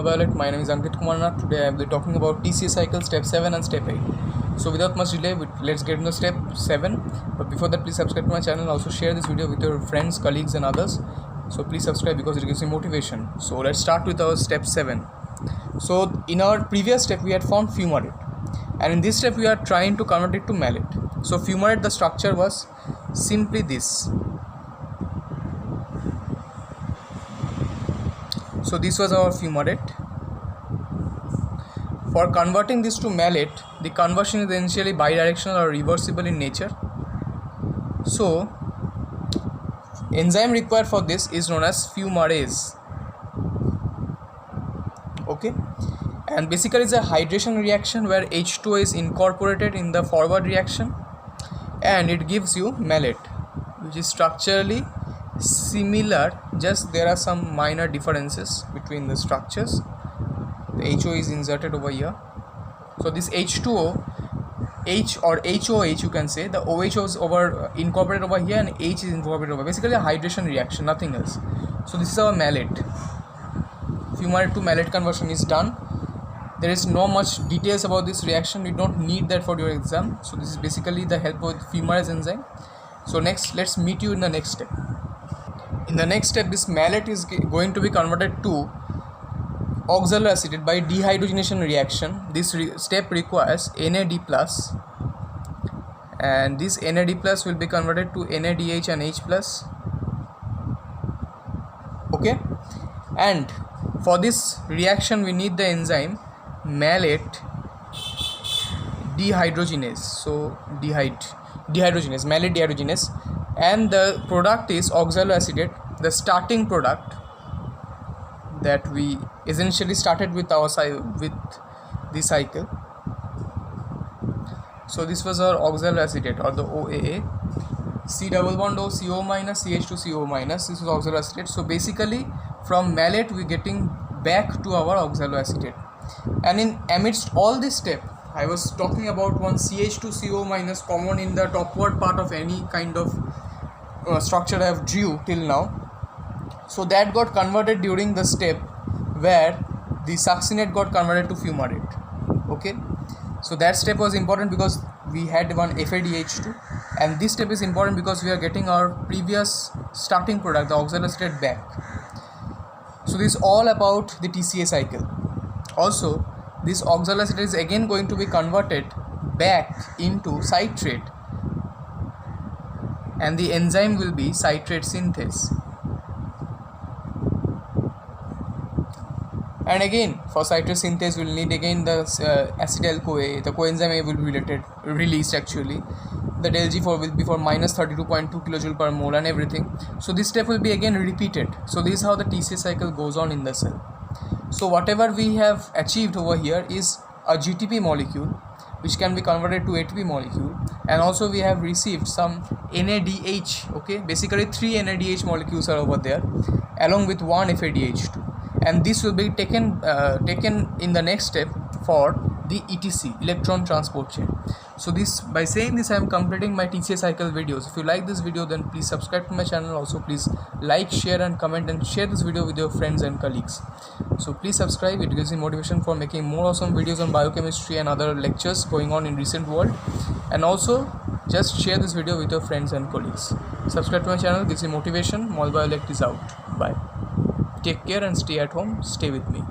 Mobileite. My name is Ankit Kumar Nath. Today I will be talking about TCA cycle step 7 and step 8. So without much delay, let's get into step 7. But before that, please subscribe to my channel. Also share this video with your friends, colleagues and others. So please subscribe because it gives me motivation. So let's start with our step 7. So in our previous step, we had found fumarate. And in this step, we are trying to convert it to malate. So fumarate, the structure was simply this. So this was our fumarate. For converting this to malate, the conversion is essentially bidirectional or reversible in nature. So enzyme required for this is known as fumarase. Okay, and basically it's a hydration reaction where H2O is incorporated in the forward reaction and it gives you malate, which is structurally similar, just there are some minor differences between the structures. The HO is inserted over here. So this H2O, H or HOH you can say, the OH is incorporated over here and H is incorporated over, basically a hydration reaction, nothing else. So this is our malate. Fumarate to malate conversion is done. There is no much details about this reaction, you don't need that for your exam. So this is basically the help of fumarase enzyme. So next, let's meet you in the next step. In the next step, this malate is going to be converted to oxaloacetate by dehydrogenation reaction. This step requires NAD+, and this NAD+ will be converted to NADH and H+. Okay, and for this reaction we need the enzyme malate dehydrogenase. So dehydrogenase, malate dehydrogenase, and the product is oxaloacetate, the starting product that we essentially started with our with the cycle. So this was our oxaloacetate or the OAA. C double bond O CO minus CH2 CO minus. This is oxaloacetate. So basically from malate we getting back to our oxaloacetate. And in amidst all this step, I was talking about one CH2 CO minus common in the topward part of any kind of structure I have drew till now. So that got converted during the step where the succinate got converted to fumarate. Okay, so that step was important because we had one FADH2, and this step is important because we are getting our previous starting product, the oxaloacetate, back. So this is all about the TCA cycle. Also, this oxaloacetate is again going to be converted back into citrate, and the enzyme will be citrate synthase. And again, for citrate synthase, we will need again the acetyl-CoA, the coenzyme A will be released actually. The del G4 will be for minus 32.2 kJ per mole and everything. So this step will be again repeated. So this is how the TCA cycle goes on in the cell. So whatever we have achieved over here is a GTP molecule which can be converted to ATP molecule, and also we have received some NADH. Okay, basically 3 NADH molecules are over there along with one FADH2. And this will be taken in the next step for the ETC, electron transport chain. So this, by saying this, I am completing my TCA cycle videos. If you like this video, then please subscribe to my channel. Also please like, share and comment, and share this video with your friends and colleagues. So please subscribe, it gives me motivation for making more awesome videos on biochemistry and other lectures going on in recent world. And also just share this video with your friends and colleagues. Subscribe to my channel, gives me motivation. Mobileite is out. Bye. Take care and stay at home. Stay with me.